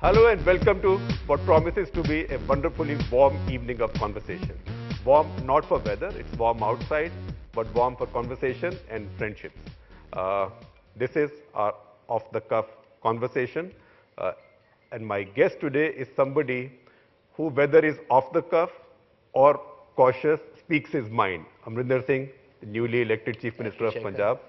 Hello and welcome to what promises to be a wonderfully warm evening of conversation. Warm not for weather, it's warm outside, but warm for conversation and friendships. This is our off-the-cuff conversation. And my guest today is somebody who, whether is off the cuff or cautious, speaks his mind. Amarinder Singh, the newly elected Chief Minister of Punjab.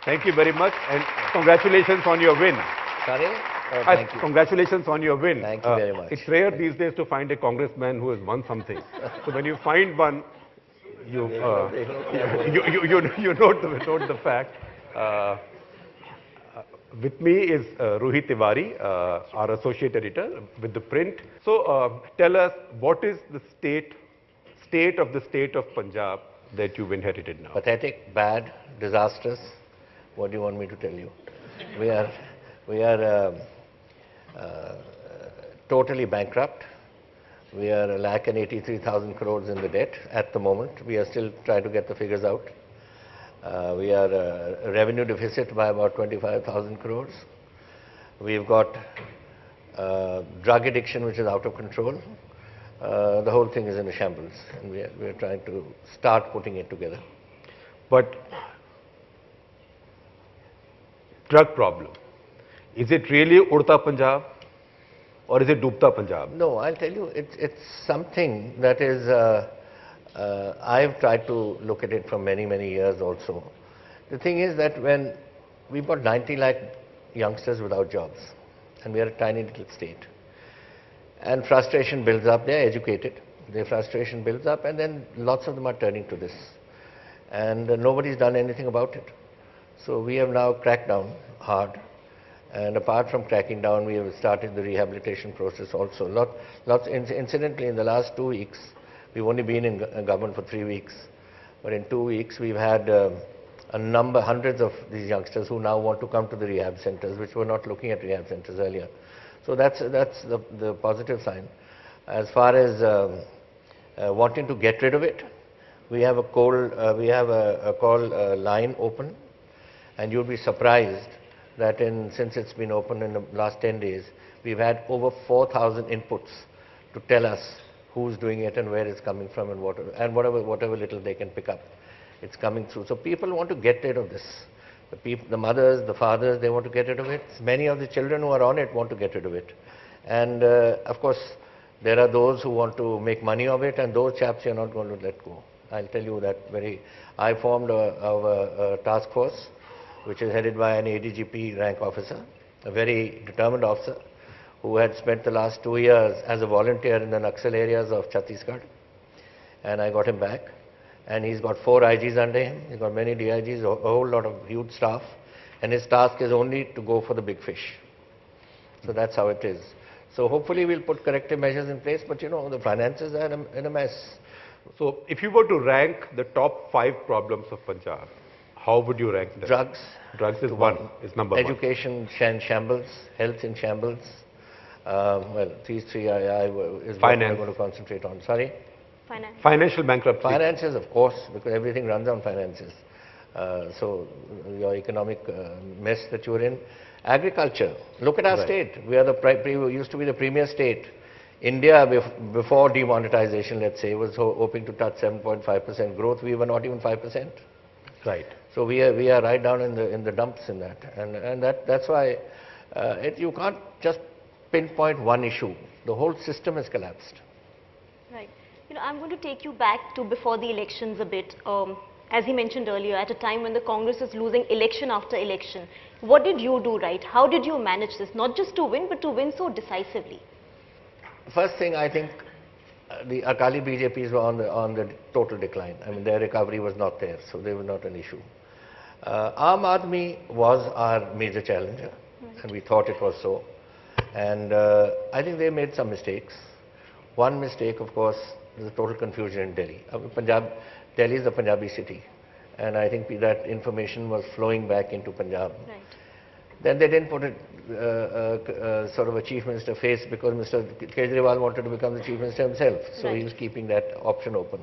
Thank you very much and congratulations on your win. Sorry? Oh, thank you. Congratulations on your win. Thank you very much. It's rare these days to find a congressman who has won something. So when you find one, you note the fact. With me is Ruhi Tiwari, our associate editor with ThePrint. So tell us, what is the state of Punjab that you've inherited now? Pathetic, bad, disastrous. What do you want me to tell you? We are totally bankrupt. We are 1,83,000 crores in the debt at the moment. We are still trying to get the figures out. We are a revenue deficit by about 25,000 crores. We've got drug addiction which is out of control. The whole thing is in a shambles, and we are trying to start putting it together. But drug problem, is it really Udta Punjab or is it Doobta Punjab? No, I'll tell you, it's something that is, I've tried to look at it for many, many years also. The thing is that when we've got 90 lakh youngsters without jobs, and we are a tiny little state, and frustration builds up, they're educated, their frustration builds up, and then lots of them are turning to this. And nobody's done anything about it. So we have now cracked down hard. And apart from cracking down, we have started the rehabilitation process also. Incidentally, in the last 2 weeks, we've only been in government for 3 weeks, but in 2 weeks, we've had hundreds of these youngsters who now want to come to the rehab centers, which were not looking at rehab centers earlier. So that's the positive sign. As far as wanting to get rid of it, we have a call line open, and you'll be surprised that since it's been open in the last 10 days, we've had over 4,000 inputs to tell us who's doing it and where it's coming from and whatever little they can pick up, it's coming through. So people want to get rid of this. The mothers, the fathers, they want to get rid of it. Many of the children who are on it want to get rid of it. And of course, there are those who want to make money of it, and those chaps you're not going to let go. I'll tell you that I formed a task force which is headed by an ADGP rank officer, a very determined officer who had spent the last 2 years as a volunteer in the Naxal areas of Chhattisgarh. And I got him back. And he's got 4 IGs under him. He's got many DIGs, a whole lot of huge staff. And his task is only to go for the big fish. So that's how it is. So hopefully we'll put corrective measures in place, but you know, the finances are in a mess. So if you were to rank the top 5 problems of Punjab, how would you rank them? Drugs. Drugs is number 1. Education in shambles, health in shambles. Well, these 3 is what I'm going to concentrate on. Sorry? Financial bankruptcy. Finances, of course, because everything runs on finances. So your economic mess that you're in. Agriculture. Look at our state. We are used to be the premier state. India, before demonetization, let's say, was hoping to touch 7.5% growth. We were not even 5%. Right. So we are right down in the dumps in that, and that's why you can't just pinpoint one issue. The whole system has collapsed. Right. You know, I'm going to take you back to before the elections a bit. As he mentioned earlier, at a time when the Congress is losing election after election, what did you do right? How did you manage this? Not just to win, but to win so decisively. First thing, I think the Akali BJPs were on the total decline. I mean, their recovery was not there, so they were not an issue. Aam Aadmi was our major challenger, and we thought it was so. And I think they made some mistakes. One mistake, of course, is the total confusion in Delhi. Delhi is a Punjabi city, and I think that information was flowing back into Punjab. Right. Then they didn't put sort of a chief minister face, because Mr. Kejriwal wanted to become the chief minister himself, so he was keeping that option open.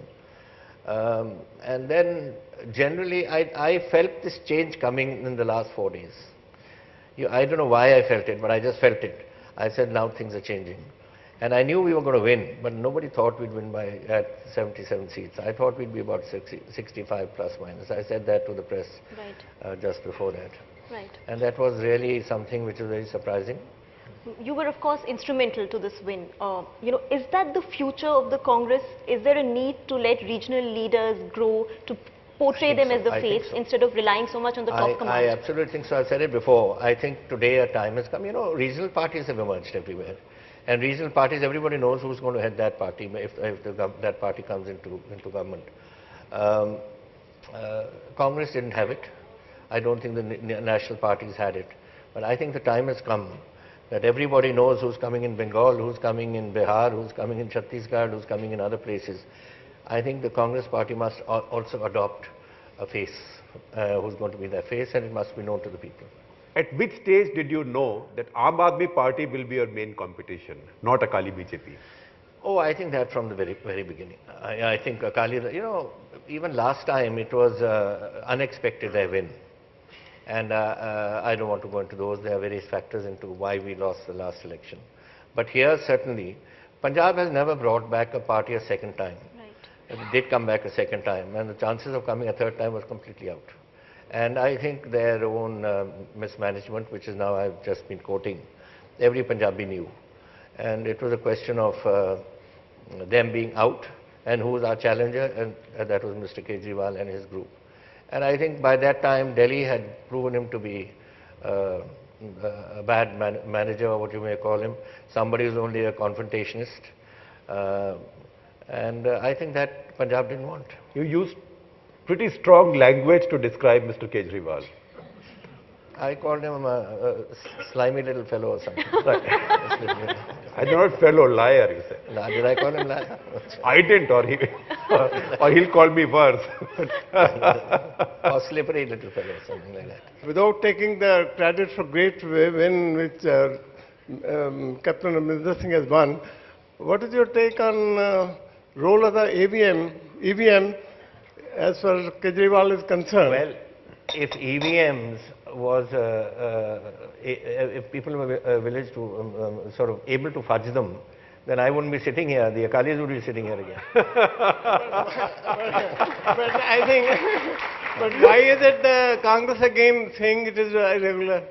And then generally I felt this change coming in the last 4 days. I don't know why I felt it, but I just felt it. I said, now things are changing. And I knew we were going to win, but nobody thought we'd win by at 77 seats. I thought we'd be about 65 plus minus. I said that to the press just before that. Right. And that was really something which was very surprising. You were, of course, instrumental to this win. Is that the future of the Congress? Is there a need to let regional leaders grow, to portray them as the face instead of relying so much on the top command? I absolutely think so. I've said it before. I think today a time has come. Regional parties have emerged everywhere. And regional parties, everybody knows who's going to head that party if that party comes into government. Congress didn't have it. I don't think the national parties had it. But I think the time has come that everybody knows who's coming in Bengal, who's coming in Bihar, who's coming in Chhattisgarh, who's coming in other places. I think the Congress party must also adopt a face, who's going to be their face, and it must be known to the people. At which stage did you know that Aam Aadmi Party will be your main competition, not Akali BJP? Oh, I think that from the very beginning. I think Akali, even last time it was unexpected their win. And I don't want to go into those. There are various factors into why we lost the last election. But here, certainly, Punjab has never brought back a party a second time. Right. It did come back a second time, and the chances of coming a third time was completely out. And I think their own mismanagement, which is now I've just been quoting, every Punjabi knew. And it was a question of them being out, and who was our challenger, and that was Mr. Kejriwal and his group. And I think by that time, Delhi had proven him to be a bad manager, or what you may call him, somebody who's only a confrontationist. And I think that Punjab didn't want. You used pretty strong language to describe Mr. Kejriwal. I called him a slimy little fellow or something. Right. I know not fellow, liar, you said. Did I call him liar? I didn't, or he'll call me worse. Or slippery little fellow, something like that. Without taking the credit for great win which Captain Amarinder Singh has won, what is your take on role of the EVM as far as Kejriwal is concerned? Well, if EVMs was, if people were village to sort of able to fudge them, then I wouldn't be sitting here. The Akalis would be sitting here again. But I think, but why is it the Congress again saying it is irregular?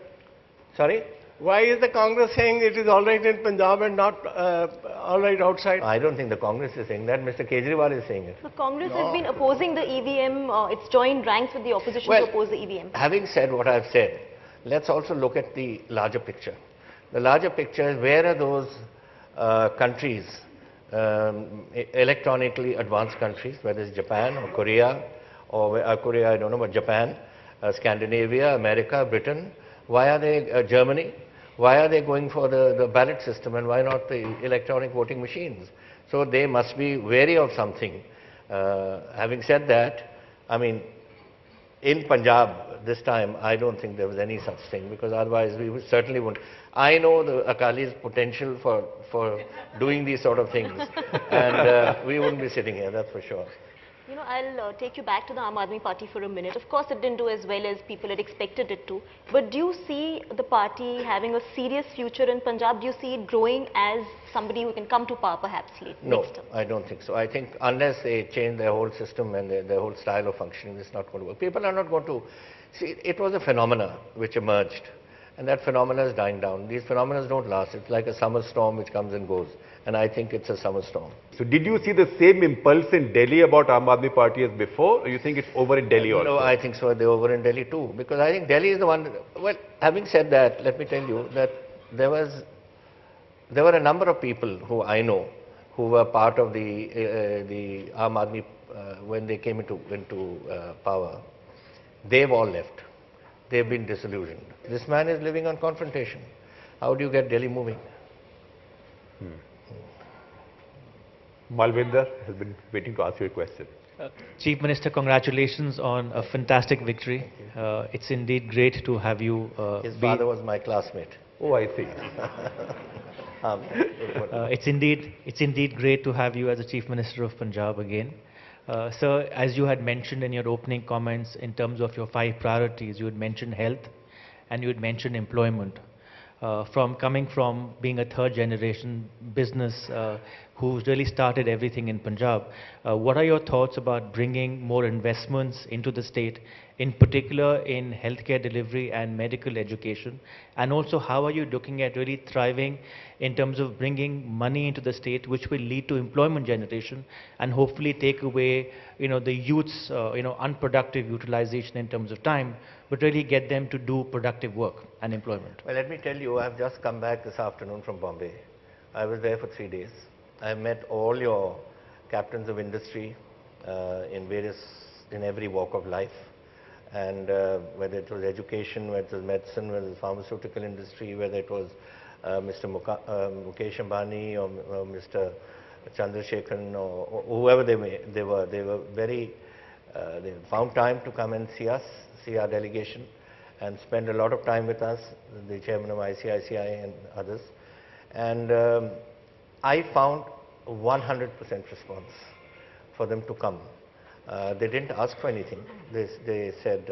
Sorry? Why is the Congress saying it is all right in Punjab and not all right outside? I don't think the Congress is saying that. Mr. Kejriwal is saying it. The Congress has been opposing the EVM. It's joined ranks with the opposition to oppose the EVM. Having said what I've said, let's also look at the larger picture. The larger picture is, where are those countries, electronically advanced countries, whether it's Japan or Korea, or Korea, I don't know, but Japan, Scandinavia, America, Britain. Why are they, Germany? Why are they going for the ballot system, and why not the electronic voting machines? So they must be wary of something. Having said that, I mean, in Punjab this time, I don't think there was any such thing, because otherwise we certainly wouldn't. I know the Akali's potential for doing these sort of things, and we wouldn't be sitting here, that's for sure. I'll take you back to the Aam Aadmi Party for a minute. Of course, it didn't do as well as people had expected it to. But do you see the party having a serious future in Punjab? Do you see it growing as somebody who can come to power perhaps next term? No, I don't think so. I think unless they change their whole system and their whole style of functioning, it's not going to work. People are not going to... See, it was a phenomena which emerged, and that phenomena is dying down. These phenomena don't last. It's like a summer storm which comes and goes. And I think it's a summer storm. So did you see the same impulse in Delhi about Aam Aadmi Party as before, or you think it's over in Delhi also? No, I think so. They're over in Delhi too. Because I think Delhi is the one... Well, having said that, let me tell you that there were a number of people who I know who were part of the Aam Aadmi when they came into power. They've all left. They've been disillusioned. This man is living on confrontation. How do you get Delhi moving? Malvinder has been waiting to ask you a question. Chief Minister, congratulations on a fantastic victory. It's indeed great to have you. His father was my classmate. Oh, I see. It's indeed great to have you as the Chief Minister of Punjab again. Sir, as you had mentioned in your opening comments, in terms of your 5 priorities, you had mentioned health and you had mentioned employment. from coming from being a third generation business who's really started everything in Punjab. What are your thoughts about bringing more investments into the state, in particular in healthcare delivery and medical education? And also, how are you looking at really thriving in terms of bringing money into the state, which will lead to employment generation and hopefully take away, the youth's, unproductive utilization in terms of time, but really get them to do productive work and employment? Well, let me tell you, I've just come back this afternoon from Bombay. I was there for 3 days. I met all your captains of industry in every walk of life. And whether it was education, whether it was medicine, whether it was pharmaceutical industry, whether it was Mr. Mukesh Ambani or Mr. Chandra Shekhar or whoever they were very, they found time to come and see us, see our delegation, and spend a lot of time with us, the chairman of ICICI and others. And I found 100% response for them to come. They didn't ask for anything. They said,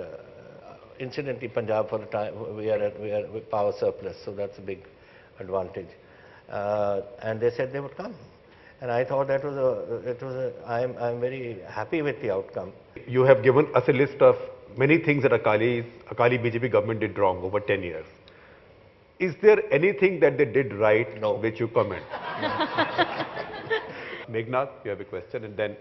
incidentally, Punjab for the time, we are with power surplus, so that's a big advantage. And they said they would come. And I thought that was I'm very happy with the outcome. You have given us a list of many things that Akali BJP government did wrong over 10 years. Is there anything that they did right? No. Which you comment? Meghnad, you have a question, and then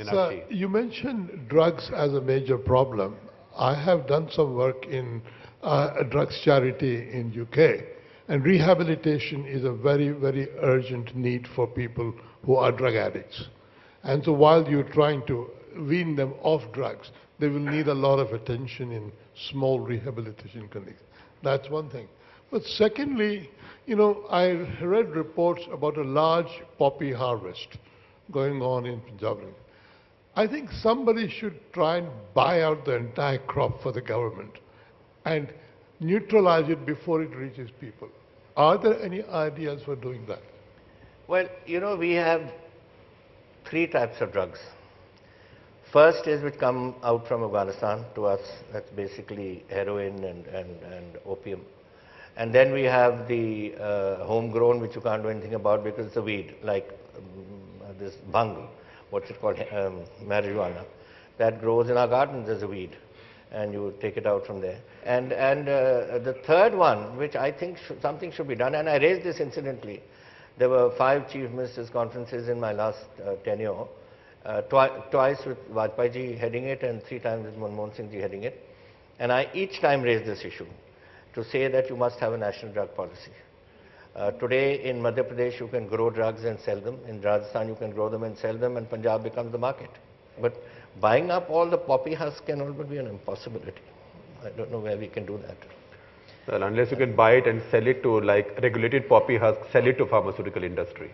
Sir, you mentioned drugs as a major problem. I have done some work in a drugs charity in UK, and rehabilitation is a very, very urgent need for people who are drug addicts. And so while you're trying to wean them off drugs, they will need a lot of attention in small rehabilitation clinics. That's one thing. But secondly, I read reports about a large poppy harvest going on in Punjab. I think somebody should try and buy out the entire crop for the government and neutralize it before it reaches people. Are there any ideas for doing that? Well, we have 3 types of drugs. First is which come out from Afghanistan to us. That's basically heroin and opium. And then we have the homegrown, which you can't do anything about because it's a weed, like this bhang, what's it called, marijuana. That grows in our gardens as a weed, and you take it out from there. And the third one, which I think something should be done, and I raised this incidentally. There were 5 chief ministers' conferences in my last tenure, twice with Vajpayee ji heading it and 3 times with Manmohan Singh ji heading it. And I each time raised this issue to say that you must have a national drug policy. Today in Madhya Pradesh you can grow drugs and sell them. In Rajasthan you can grow them and sell them, and Punjab becomes the market. But buying up all the poppy husks can also be an impossibility. I don't know where we can do that. Well, unless you can buy it and sell it to regulated poppy husk, sell it to pharmaceutical industry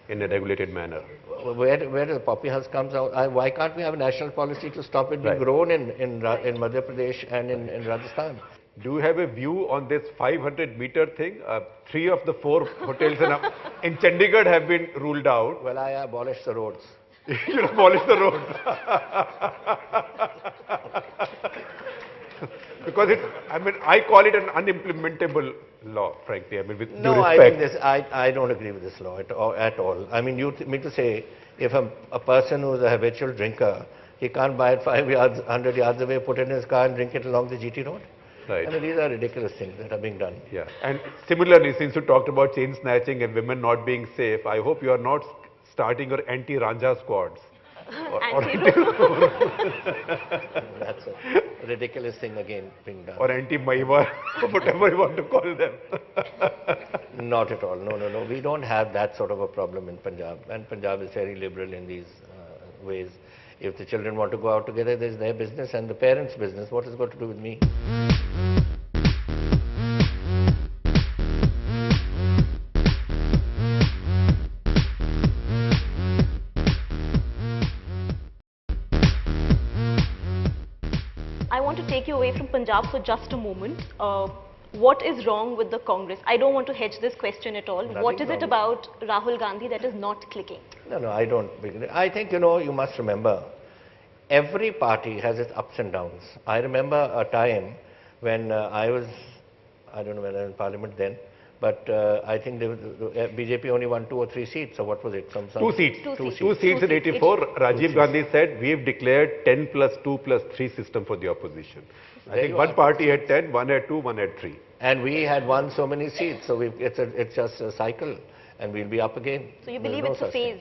in a regulated manner. Where the poppy husk comes out, why can't we have a national policy to stop it being grown in Madhya Pradesh and in Rajasthan? Do you have a view on this 500-meter thing? 3 of the 4 hotels in Chandigarh have been ruled out. Well, I abolished the roads. You abolish the roads. Because I call it an unimplementable law, frankly. With due respect. I don't agree with this law at all. You mean to say, if a person who is a habitual drinker, he can't buy it 100 yards away, put it in his car and drink it along the GT road? Right. These are ridiculous things that are being done. Yeah. And similarly, since you talked about chain snatching and women not being safe, I hope you are not starting your anti-Ranja squads. That's a ridiculous thing again being done. Or anti-Maiwa, whatever you want to call them. Not at all. No. We don't have that sort of a problem in Punjab. And Punjab is very liberal in these ways. If the children want to go out together, there's their business and the parents' business. What has it got to do with me? I want to take you away from Punjab for just a moment. What is wrong with the Congress? I don't want to hedge this question at all. Nothing what is wrong. It about Rahul Gandhi that is not clicking? No, I don't. I think, you must remember, every party has its ups and downs. I remember a time when I was I don't know whether in Parliament then, but I think BJP only won 2 or 3 seats, or what was it? Two seats. Two seats in Two seats. 84. Rajiv Gandhi said, we've declared 10 plus 2 plus 3 system for the opposition. I think one party had 10, one had 2, one had 3. And we had won so many seats, so it's just a cycle, and we'll be up again. So you believe it's a phase?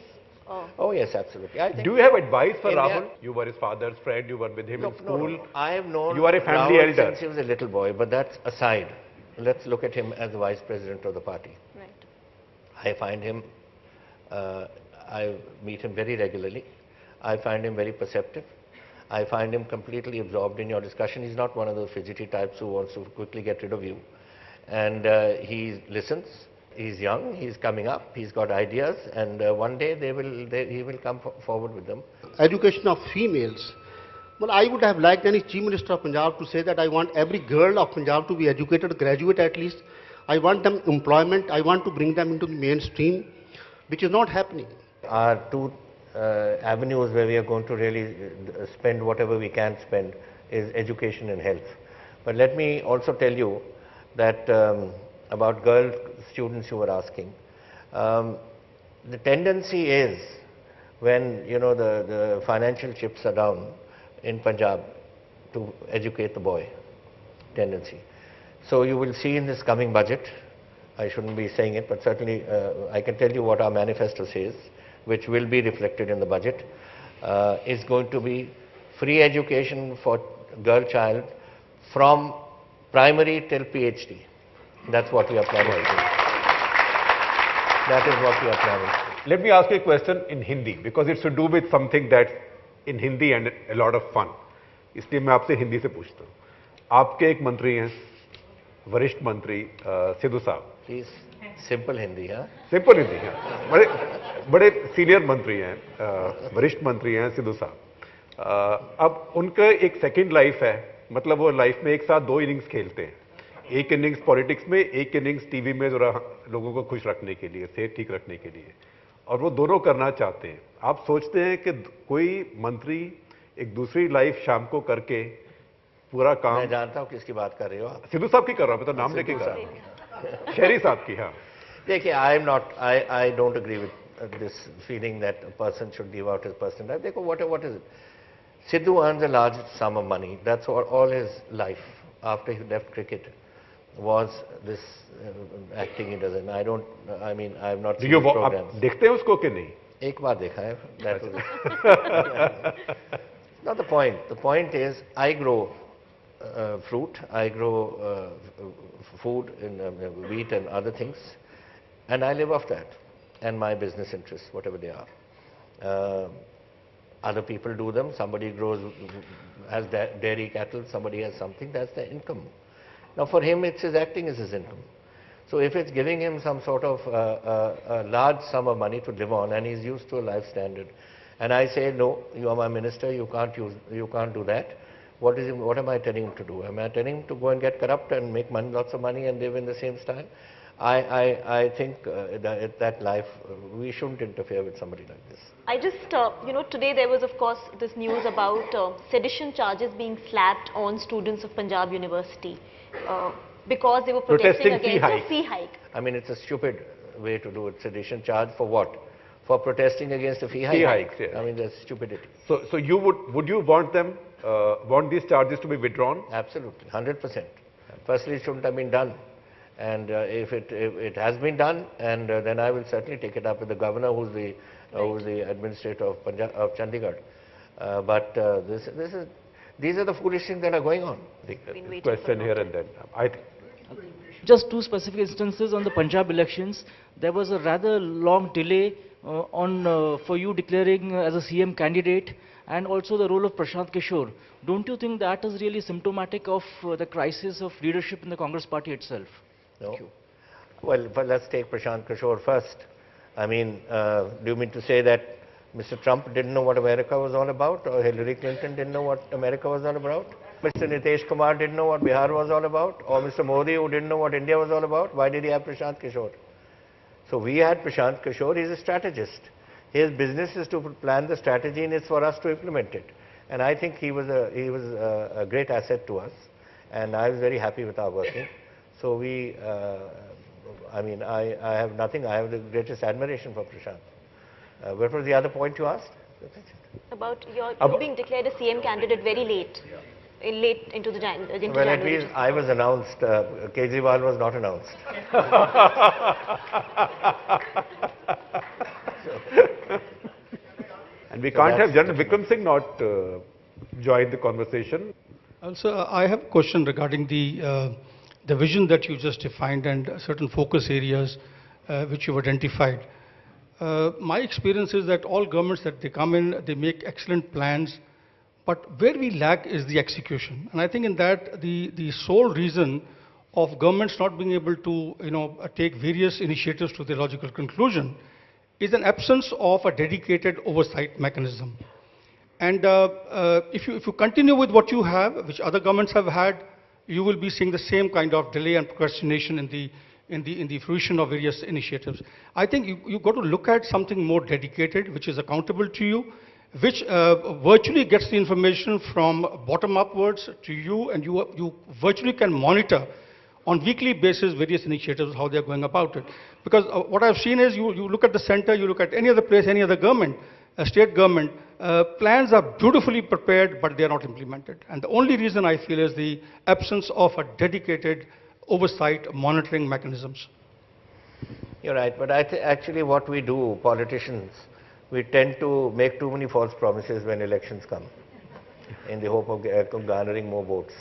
Oh yes, absolutely. I think Do you have advice for India- Rahul? You were his father's friend, you were with him in school. No. I have known You are a family Rahul elder. since he was a little boy, but that's aside. Let's look at him as the vice president of the party. Right. I find him, I meet him very regularly. I find him very perceptive. I find him completely absorbed in your discussion. He's not one of those fidgety types who wants to quickly get rid of you. And he listens. He's young, he's coming up, he's got ideas, and one day he will come forward with them. Education of females. Well, I would have liked any Chief Minister of Punjab to say that I want every girl of Punjab to be educated, graduate at least. I want them employment. I want to bring them into the mainstream, which is not happening. Our two avenues where we are going to really spend whatever we can spend is education and health. But let me also tell you that about girl students you were asking. The tendency is when the financial chips are down in Punjab to educate the boy. Tendency. So you will see in this coming budget, I shouldn't be saying it, but certainly I can tell you what our manifesto says, which will be reflected in the budget, is going to be free education for girl child from primary till PhD. That's what we are planning to do. That is what we are planning to do. Let me ask you a question in Hindi, because it's to do with something that's in Hindi and a lot of fun. इसलिए मैं आपसे हिंदी से पूछता हूँ. आपके एक मंत्री हैं, वरिष्ठ मंत्री सिद्धू साहब. Please, simple Hindi, huh? Simple Hindi है. बड़े सीनियर मंत्री हैं, वरिष्ठ मंत्री हैं सिद्धू साहब. अब उनका एक सेकंड लाइफ है, मतलब वो लाइफ में एक साथ 2 इनिंग्स खेलते हैं. एक इनिंग्स पॉलिटिक्स में, एक इनिंग्स टीवी में जरा लोगों को खुश रखने के लिए, सेहत ठीक रखने के लिए, और वो दोनों करना चाहते हैं. आप सोचते हैं कि कोई मंत्री एक दूसरी लाइफ शाम को करके पूरा काम. मैं जानता हूँ किसकी बात कर रहे हो आप. सिद्धू साहब की कर रहा हूं, मैं तो नाम लेके कर रहा हूं. शहरी साहब की. हाँ, देखिए, I don't agree with this feeling that a person should give out his personal life. देखो, what is it? Sidhu earns a large sum of money. That's all his life after he left cricket was this acting he does. And I have not seen his programs. आप देखते हैं उसको कि नहीं? एक बार देखा है. That was it. Not the point. The point is, I grow fruit, I grow food in wheat and other things, and I live off that, and my business interests, whatever they are. Other people do them. Somebody has dairy cattle, somebody has something, that's their income. Now for him, it's his acting is his income. So if it's giving him some sort of a large sum of money to live on, and he's used to a life standard, and I say, no, you are my minister, you can't do that. What am I telling him to do? Am I telling him to go and get corrupt and make lots of money and live in the same style? I think that life, we shouldn't interfere with somebody like this. I just, today there was, of course, this news about sedition charges being slapped on students of Punjab University because they were protesting against a fee hike. I mean, it's a stupid way to do it. Sedition charge for what? For protesting against a fee hike? Fee hikes, yes. I mean, that's stupidity. So you would you want want these charges to be withdrawn? Absolutely, 100%. Firstly, it shouldn't have been done. And if it has been done, and then I will certainly take it up with the governor, who's the administrator of Chandigarh. But these are the foolish things that are going on. Question here and then. I think. Just 2 specific instances on the Punjab elections. There was a rather long delay for you declaring as a CM candidate, and also the role of Prashant Kishore. Don't you think that is really symptomatic of the crisis of leadership in the Congress party itself? No. Well, but let's take Prashant Kishore first. I mean, do you mean to say that Mr. Trump didn't know what America was all about, or Hillary Clinton didn't know what America was all about? Mr. Nitish Kumar didn't know what Bihar was all about, or Mr. Modi, who didn't know what India was all about? Why did he have Prashant Kishore? So we had Prashant Kishore. He's a strategist. His business is to plan the strategy, and it's for us to implement it. And I think he was a great asset to us, and I was very happy with our working. So I mean, I have nothing. I have the greatest admiration for Prashant. What was the other point you asked? About you being declared a CM candidate very late, late into the into Well, at January. least I was announced. Kejriwal was not announced. And we can't have General Vikram Singh not join the conversation. Also, I have a question regarding the vision that you just defined and certain focus areas which you've identified. My experience is that all governments that they come in, they make excellent plans, but where we lack is the execution. And I think in that the sole reason of governments not being able to take various initiatives to their logical conclusion is an absence of a dedicated oversight mechanism. And if you continue with what you have, which other governments have had, you will be seeing the same kind of delay and procrastination in the fruition of various initiatives. I think you got to look at something more dedicated, which is accountable to you, which virtually gets the information from bottom upwards to you, and you virtually can monitor on weekly basis various initiatives, how they're going about it. Because what I've seen is you look at the center, you look at any other place, any other government, a state government, plans are beautifully prepared, but they're not implemented. And the only reason I feel is the absence of a dedicated oversight monitoring mechanisms. You're right, but actually what we do, politicians, we tend to make too many false promises when elections come in the hope of garnering more votes.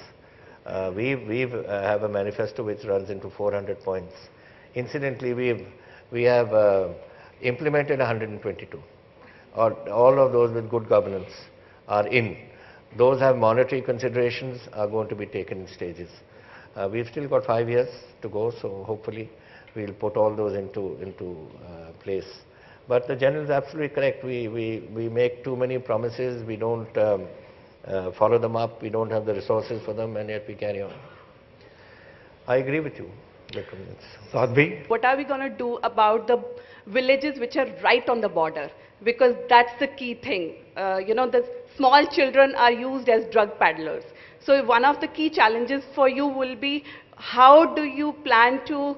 We have a manifesto which runs into 400 points. Incidentally, we have implemented 122. All of those with good governance are in. Those have monetary considerations are going to be taken in stages. We've still got 5 years to go, so hopefully we'll put all those into place. But the general is absolutely correct. We make too many promises. We don't follow them up. We don't have the resources for them, and yet we carry on. I agree with you. Sadhvi? What are we going to do about the villages which are right on the border? Because that's the key thing. The small children are used as drug peddlers. So one of the key challenges for you will be, how do you plan to,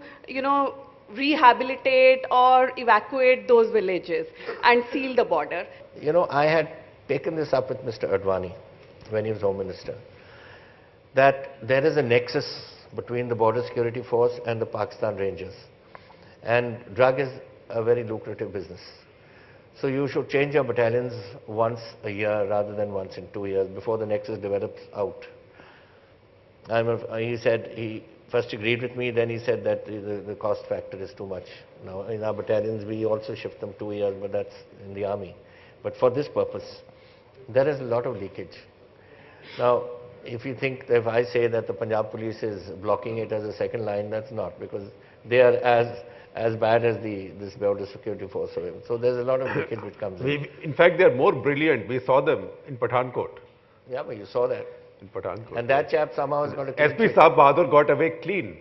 rehabilitate or evacuate those villages and seal the border? I had taken this up with Mr. Advani when he was Home Minister, that there is a nexus between the Border Security Force and the Pakistan Rangers. And drug is a very lucrative business. So you should change your battalions once a year rather than once in 2 years before the nexus develops out. He said, he first agreed with me, then he said that the cost factor is too much. Now in our battalions we also shift them 2 years, but that's in the army. But for this purpose, there is a lot of leakage. Now, if you think, if I say that the Punjab police is blocking it as a second line, that's not, because they are as bad as this Border Security Force. So there's a lot of leakage which comes In fact, they are more brilliant. We saw them in Pathankot. Yeah, but you saw that. In Pathankot. And that chap somehow is going to SP Saab Bahadur got away clean.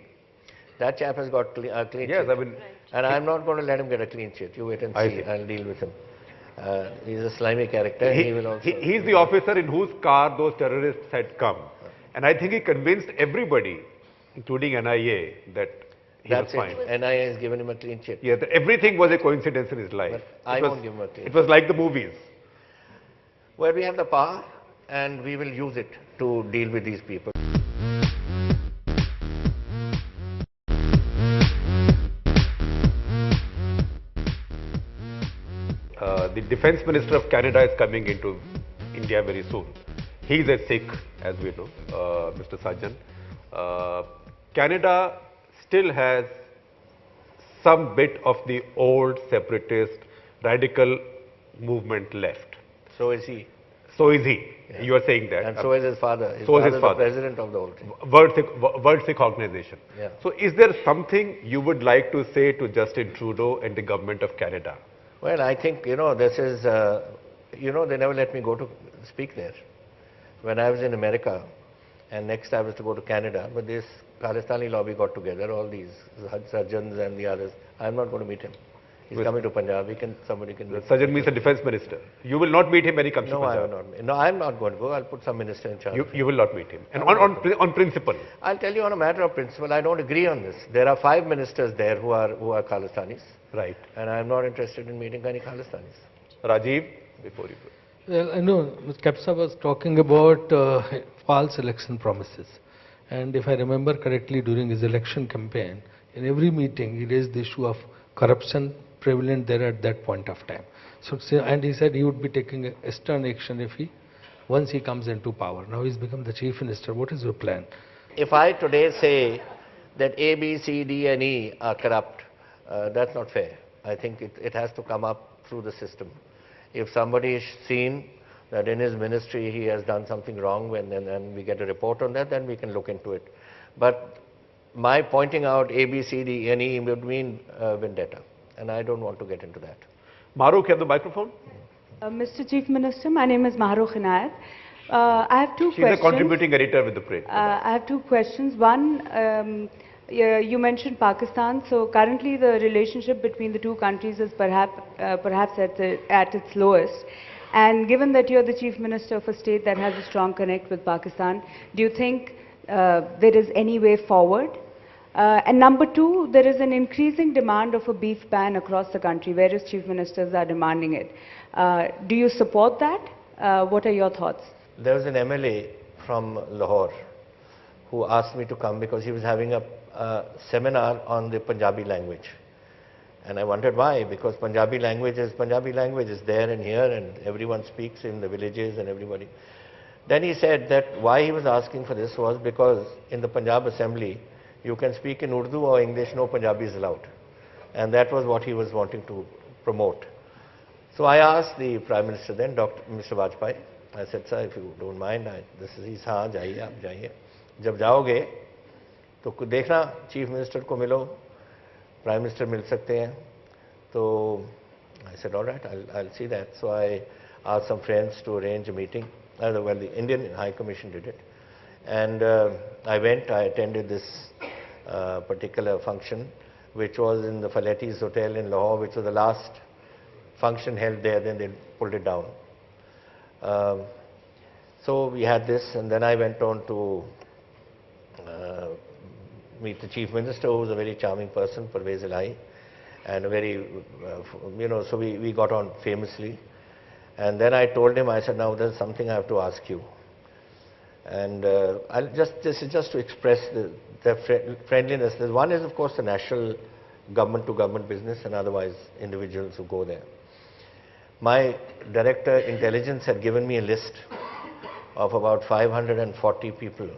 That chap has got a clean yes, sheet. I mean, and I'm not going to let him get a clean sheet. You wait and see. I'll deal with him. He's a slimy character. He's the officer in whose car those terrorists had come. And I think he convinced everybody, including NIA, that he was fine. NIA has given him a clean sheet. Yeah, everything was a coincidence in his life. But I won't give him a clean sheet. It was like the movies. Well, we have the power, and we will use it to deal with these people. The Defense Minister of Canada is coming into India very soon. He is a Sikh, as we know, Mr. Sajjan. Canada still has some bit of the old separatist radical movement left. So is he. So is he. Yeah. You are saying that. And so is his father. His so father is his father. The president of the whole thing. World Sikh Organization. Yeah. So is there something you would like to say to Justin Trudeau and the government of Canada? Well, I think, this is, they never let me go to speak there. When I was in America, and next I was to go to Canada, but this Khalistani lobby got together, all these surgeons and the others. I'm not going to meet him. He's coming to Punjab. Somebody can. Sajjan means the defense minister. You will not meet him when he comes to No, I Punjab. will not. No, I'm not going to go. I'll put some minister in charge. You will not meet him. And on principle. I'll tell you on a matter of principle, I don't agree on this. There are 5 ministers there who are Khalistanis. Right. And I'm not interested in meeting any Khalistanis. Rajiv, before you go. Well, I know Mr. Kapsa was talking about false election promises. And if I remember correctly, during his election campaign, in every meeting, he raised the issue of corruption prevalent there at that point of time. And he said he would be taking a stern action once he comes into power. Now he's become the chief minister. What is your plan? If I today say that A, B, C, D, and E are corrupt, that's not fair. I think it has to come up through the system. If somebody is seen that in his ministry he has done something wrong, and we get a report on that, then we can look into it. But my pointing out A, B, C, D, and E would mean vendetta, and I don't want to get into that. Mahrukh, you have the microphone. Mr. Chief Minister, my name is Mahrukh Inayat. I have two questions. She's a contributing editor with ThePrint. I have 2 questions. One, you mentioned Pakistan. So currently the relationship between the 2 countries is perhaps at its lowest. And given that you're the Chief Minister of a state that has a strong connect with Pakistan, do you think there is any way forward? And number 2, there is an increasing demand of a beef ban across the country. Various chief ministers are demanding it. Do you support that? What are your thoughts? There was an MLA from Lahore who asked me to come because he was having a seminar on the Punjabi language. And I wondered why, because Punjabi language is there and here, and everyone speaks in the villages and everybody. Then he said that why he was asking for this was because in the Punjab Assembly, you can speak in Urdu or English, no Punjabi is allowed. And that was what he was wanting to promote. So I asked the Prime Minister then, Mr. Vajpayee, I said, sir, if you don't mind, he's हाँ जाइए आप जाइए. जब जाओगे तो देखना Chief Minister को मिलो, Prime Minister मिल सकते हैं. So I said, all right, I'll see that. So I asked some friends to arrange a meeting. Well, the Indian High Commission did it. And I attended this particular function, which was in the Faletis Hotel in Lahore, which was the last function held there, then they pulled it down. So we had this, and then I went on to meet the Chief Minister, who was a very charming person, Parvez Elahi, and a very, so we got on famously. And then I told him, I said, now there's something I have to ask you. And this is just to express the friendliness. One is, of course, the national government-to-government business, and otherwise individuals who go there. My Director Intelligence had given me a list of about 540 people,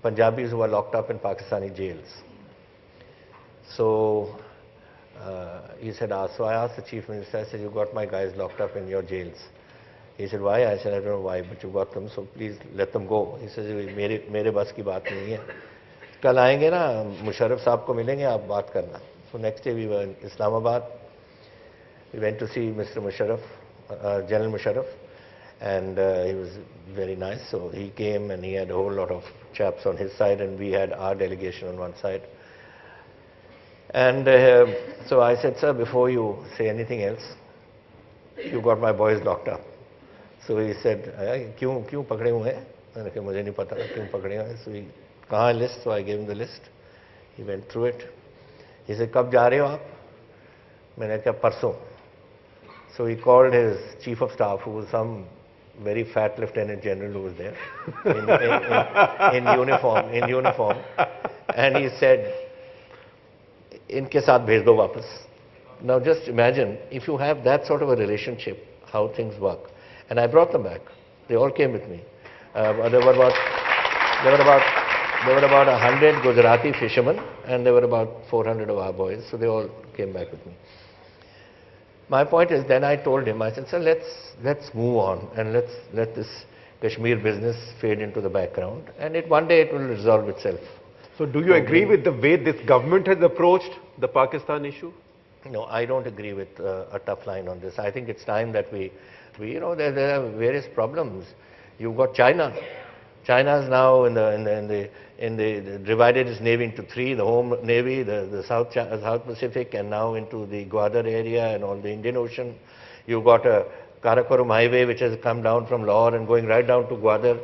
Punjabis who are locked up in Pakistani jails. So he said, so I asked the Chief Minister, I said, you got my guys locked up in your jails. He said, why? I said, I don't know why, but you got them, so please let them go. He says, मेरे बस की बात नहीं है. कल आएंगे ना, मुशर्रफ साहब को मिलेंगे, आप बात करना. So next day we were in Islamabad. We went to see Mr. Musharraf, General Musharraf, and he was very nice. So he came and he had a whole lot of chaps on his side, and we had our delegation on one side. And so I said, sir, before you say anything else, you got my boys locked up. So he said, क्यों पकड़े हुए हैं? मैंने कहा मुझे नहीं पता क्यों पकड़े हुए हैं. So he कहाँ है list? So I gave him the list. He went through it. He said, कब जा रहे हो आप? मैंने कहा परसों. So he called his chief of staff, who was some very fat lieutenant general who was there in uniform, and he said, इनके साथ भेज दो वापस. Now just imagine if you have that sort of a relationship, how things work. And I brought them back. They all came with me. There were about 100 Gujarati fishermen, and there were about 400 of our boys. So they all came back with me. My point is, then I told him, I said, sir, let's move on and let's let this Kashmir business fade into the background, and one day it will resolve itself. So do you agree with the way this government has approached the Pakistan issue? No, I don't agree with a tough line on this. I think it's time that we there are various problems. You've got China. China's now divided its navy into three: the home navy, the South Pacific, and now into the Gwadar area and on the Indian Ocean. You've got a Karakoram highway which has come down from Lahore and going right down to Gwadar.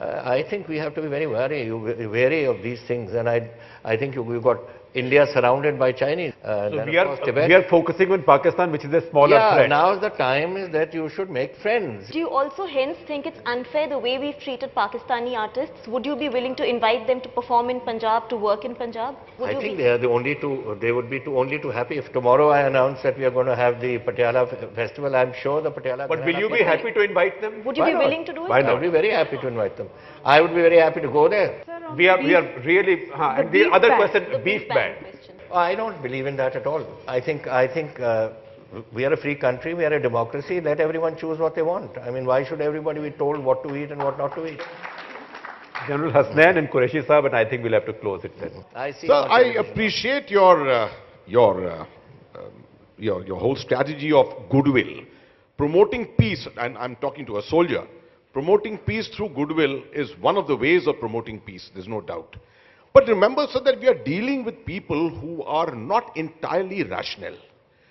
I think we have to be very wary of these things, and I think we've got India surrounded by Chinese. So we are focusing on Pakistan, which is a smaller threat. Now is the time is that you should make friends. Do you also hence think it's unfair the way we've treated Pakistani artists? Would you be willing to invite them to perform in Punjab, to work in Punjab? I think they would be only too happy. If tomorrow I announce that we are going to have the Patiala festival, I'm sure the Patiala. But will you be happy to invite them? Would you be willing to do it? I would be very happy to invite them. I would be very happy to go there. We are really. And the other question, beef ban. I don't believe in that at all. I think we are a free country. We are a democracy. Let everyone choose what they want. I mean, why should everybody be told what to eat and what not to eat? General Hasnain and Qureshi Saab, and I think we'll have to close it then. Sir, I appreciate your whole strategy of goodwill. Promoting peace, and I'm talking to a soldier, promoting peace through goodwill is one of the ways of promoting peace, there's no doubt. But remember, sir, that we are dealing with people who are not entirely rational.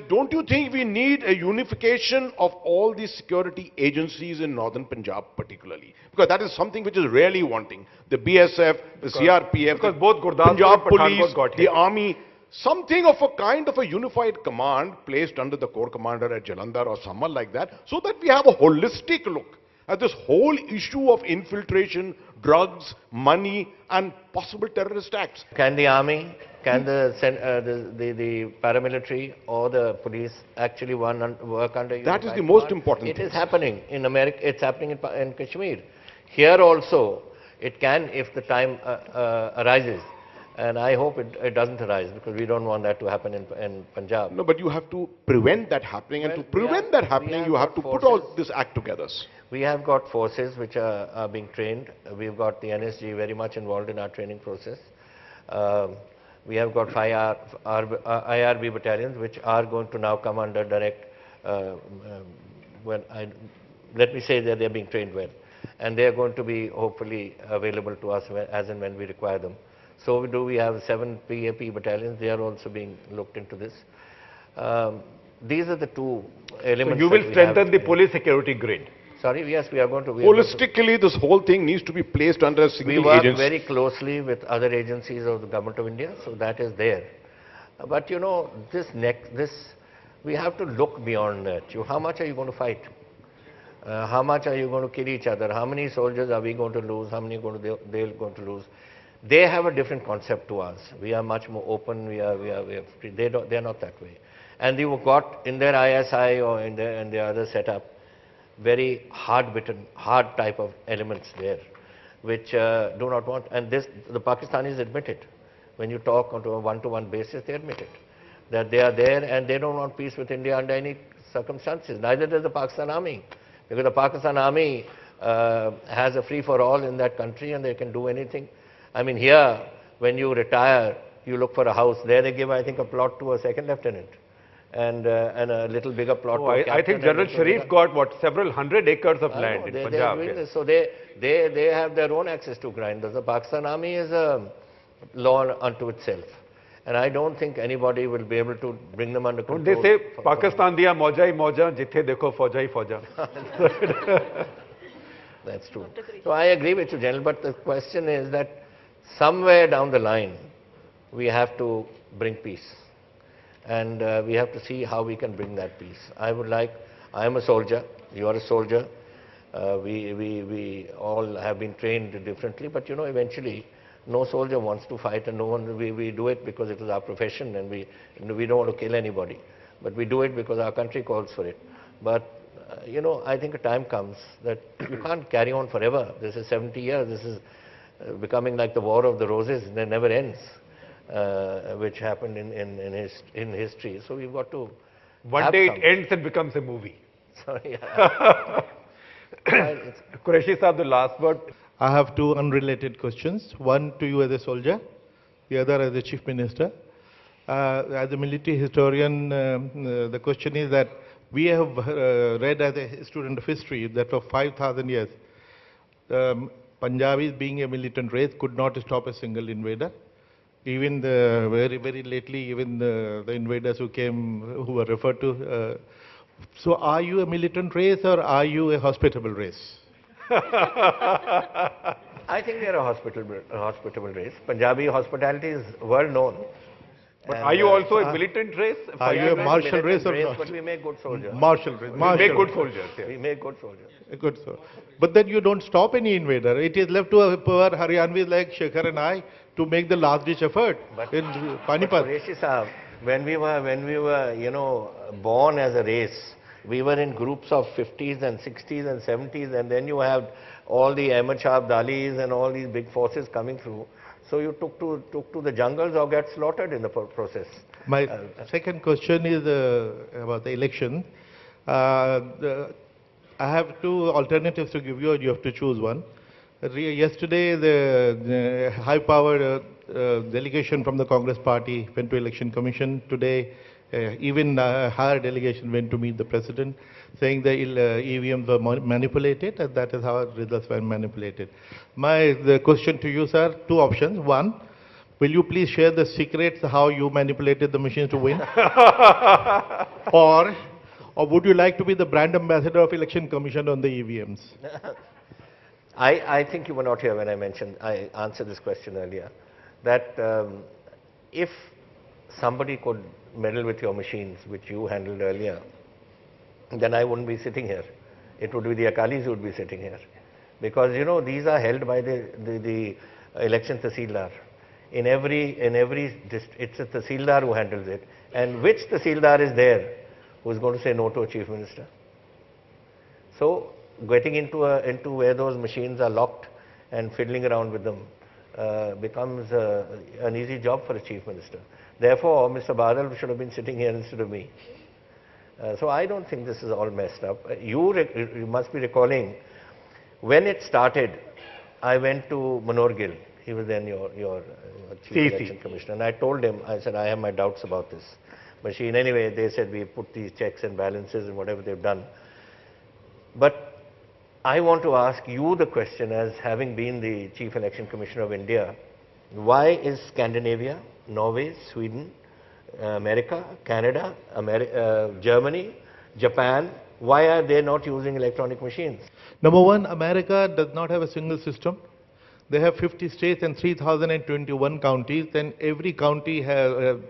Don't you think we need a unification of all these security agencies in northern Punjab particularly? Because that is something which is really wanting. The BSF, the CRPF, because both Punjab police, the army, something of a kind of a unified command placed under the corps commander at Jalandhar or someone like that, so that we have a holistic look at this whole issue of infiltration, drugs, money, and possible terrorist acts. Can the army, can the paramilitary or the police actually work under you? That is the most important thing. It is happening in America, it's happening in Kashmir. Here also, it can if the time arises. And I hope it doesn't arise, because we don't want that to happen in Punjab. No, but you have to prevent that happening, and to prevent that happening, you have to put all this act together. We have got forces which are being trained. We've got the NSG very much involved in our training process. We have got 5 IRB battalions which are going to now come under direct, let me say that they're being trained well. And they're going to be hopefully available to us as and when we require them. So we have 7 PAP battalions. They are also being looked into this. These are the two elements. So you will strengthen the police security grid. Sorry, yes, we are going to. Holistically, this whole thing needs to be placed under a single agency. We work very closely with other agencies of the Government of India, so that is there. But you know, we have to look beyond that. How much are you going to fight? How much are you going to kill each other? How many soldiers are we going to lose? How many they're going to lose? They have a different concept to us. We are much more open. We are free. They're not that way. And you've got in their ISI or in their other setup, very hard-bitten, hard type of elements there, which do not want. And the Pakistanis admit it. When you talk on a one-to-one basis, they admit it, that they are there and they don't want peace with India under any circumstances. Neither does the Pakistan Army, because the Pakistan Army has a free-for-all in that country and they can do anything. I mean, here, when you retire, you look for a house. There they give, I think, a plot to a second lieutenant and a little bigger plot to a captain. I think General Sharif got, what, several hundred acres of land in Punjab. So they have their own access to grind. The Pakistan Army is a law unto itself. And I don't think anybody will be able to bring them under control. They say, Pakistan diya mauja hi mauja, jithe dekho fauja hi fauja. That's true. So I agree with you, General, but the question is that somewhere down the line, we have to bring peace. And we have to see how we can bring that peace. I am a soldier, you are a soldier. We all have been trained differently, but you know, eventually, no soldier wants to fight, and we do it because it is our profession, and we don't want to kill anybody. But we do it because our country calls for it. But you know, I think a time comes that you can't carry on forever. This is 70 years. This is becoming like the War of the Roses. It never ends, which happened in history. So we've got to. One day it ends and becomes a movie. Sorry. Qureshi Saab, the last word. I have 2 unrelated questions. One to you as a soldier, the other as a chief minister. As a military historian, the question is that we have read as a student of history that for 5,000 years, Punjabis, being a militant race, could not stop a single invader. Even very lately, even the invaders who came, who were referred to. So are you a militant race or are you a hospitable race? I think we are a hospitable race. Punjabi hospitality is world known. But are you also a militant race? Are you a martial race or not? But we make good soldiers. Martial race. We make good soldiers. Yes. We make good soldiers. Good, sir. But then you don't stop any invader. It is left to a poor Haryanvis like Shekhar and I to make the last ditch effort in Panipat. But Qureshi Sahab, when we were, you know, born as a race, we were in groups of 50s and 60s and 70s, and then you have all the Ahmad Shah Abdalis and all these big forces coming through. So you took to the jungles or get slaughtered in the process. My second question is about the election. I have two alternatives to give you, and you have to choose one. Yesterday, the high-powered delegation from the Congress party went to Election Commission. Today, even a higher delegation went to meet the president, saying the EVMs were manipulated, and that is how results were manipulated. The question to you, sir, two options. One, will you please share the secrets how you manipulated the machines to win? or would you like to be the brand ambassador of Election Commission on the EVMs? I think you were not here when I answered this question earlier, that if somebody could meddle with your machines, which you handled earlier, then I wouldn't be sitting here. It would be the Akalis who would be sitting here. Because, you know, these are held by the election Tahsildar. In every district, it's a Tahsildar who handles it. And which Tahsildar is there who is going to say no to a chief minister? So, getting into where those machines are locked and fiddling around with them becomes an easy job for a chief minister. Therefore, Mr. Badal should have been sitting here instead of me. So I don't think this is all messed up. You must be recalling, when it started, I went to Manor Gill. He was then your chief election commissioner. And I told him, I said, I have my doubts about this machine. Anyway, they said we put these checks and balances and whatever they've done. But I want to ask you the question, as having been the Chief Election Commissioner of India, why is Scandinavia, Norway, Sweden, America, Canada, Germany, Japan, why are they not using electronic machines? Number one, America does not have a single system. They have 50 states and 3,021 counties, and every county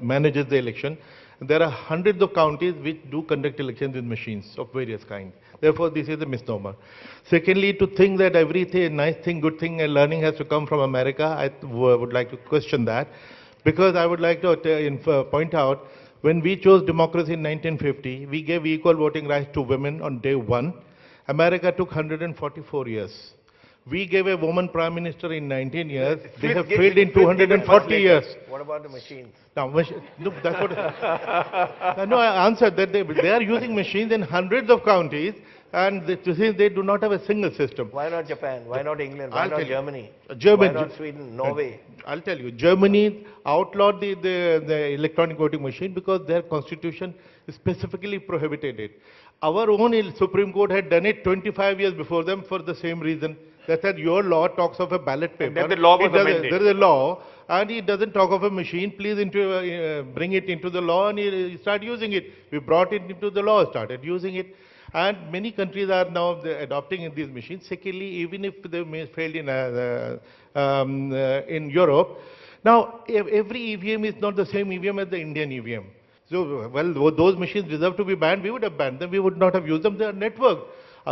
manages the election. There are hundreds of counties which do conduct elections with machines of various kinds. Therefore, this is a misnomer. Secondly, to think that everything, nice thing, good thing, and learning has to come from America, I would like to question that. Because I would like to point out, when we chose democracy in 1950, we gave equal voting rights to women on day one. America took 144 years. We gave a woman prime minister in 19 years. They have failed in 240 years. What about the machines? Now, no, that's what. No, I answered that they are using machines in hundreds of counties, and they do not have a single system. Why not Japan? Why not England? Why not Germany? Germany? Why not Sweden? Norway? I'll tell you. Germany outlawed the electronic voting machine because their constitution specifically prohibited it. Our own Supreme Court had done it 25 years before them for the same reason. They said your law talks of a ballot paper. And then the law was amended. There is a law, and it doesn't talk of a machine. Please bring it into the law, and start using it. We brought it into the law, started using it. And many countries are now adopting these machines. Secondly, even if they failed in Europe, now every EVM is not the same EVM as the Indian EVM. So, well, those machines deserve to be banned. We would have banned them. We would not have used them. They are networked.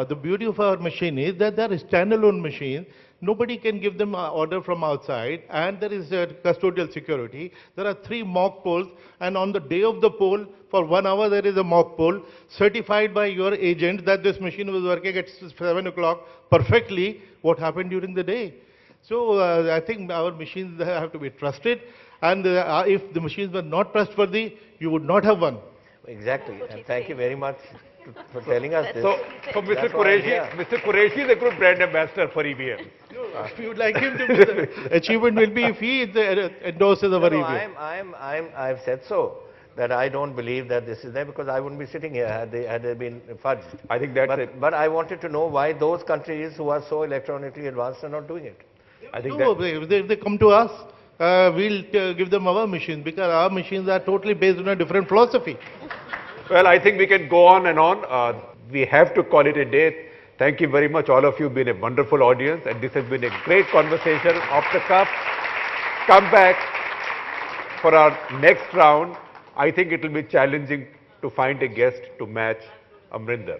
The beauty of our machine is that they are standalone machines. Nobody can give them an order from outside, and there is custodial security. There are 3 mock polls, and on the day of the poll, for 1 hour there is a mock poll certified by your agent that this machine was working at 7 o'clock perfectly what happened during the day. So I think our machines have to be trusted, and if the machines were not trustworthy, you would not have won. Exactly, and thank you very much for telling us this. So Mr. Qureshi is a good brand ambassador for EVM. If you would like him to be, the achievement will be if he endorses our EVM. I've said so, that I don't believe that this is there, because I wouldn't be sitting here had they been fudged. I think that's it. But I wanted to know why those countries who are so electronically advanced are not doing it. I think No, if they come to us, we'll give them our machines, because our machines are totally based on a different philosophy. Well, I think we can go on and on. We have to call it a day. Thank you very much. All of you have been a wonderful audience, and this has been a great conversation off the cuff. Come back for our next round. I think it will be challenging to find a guest to match Amarinder.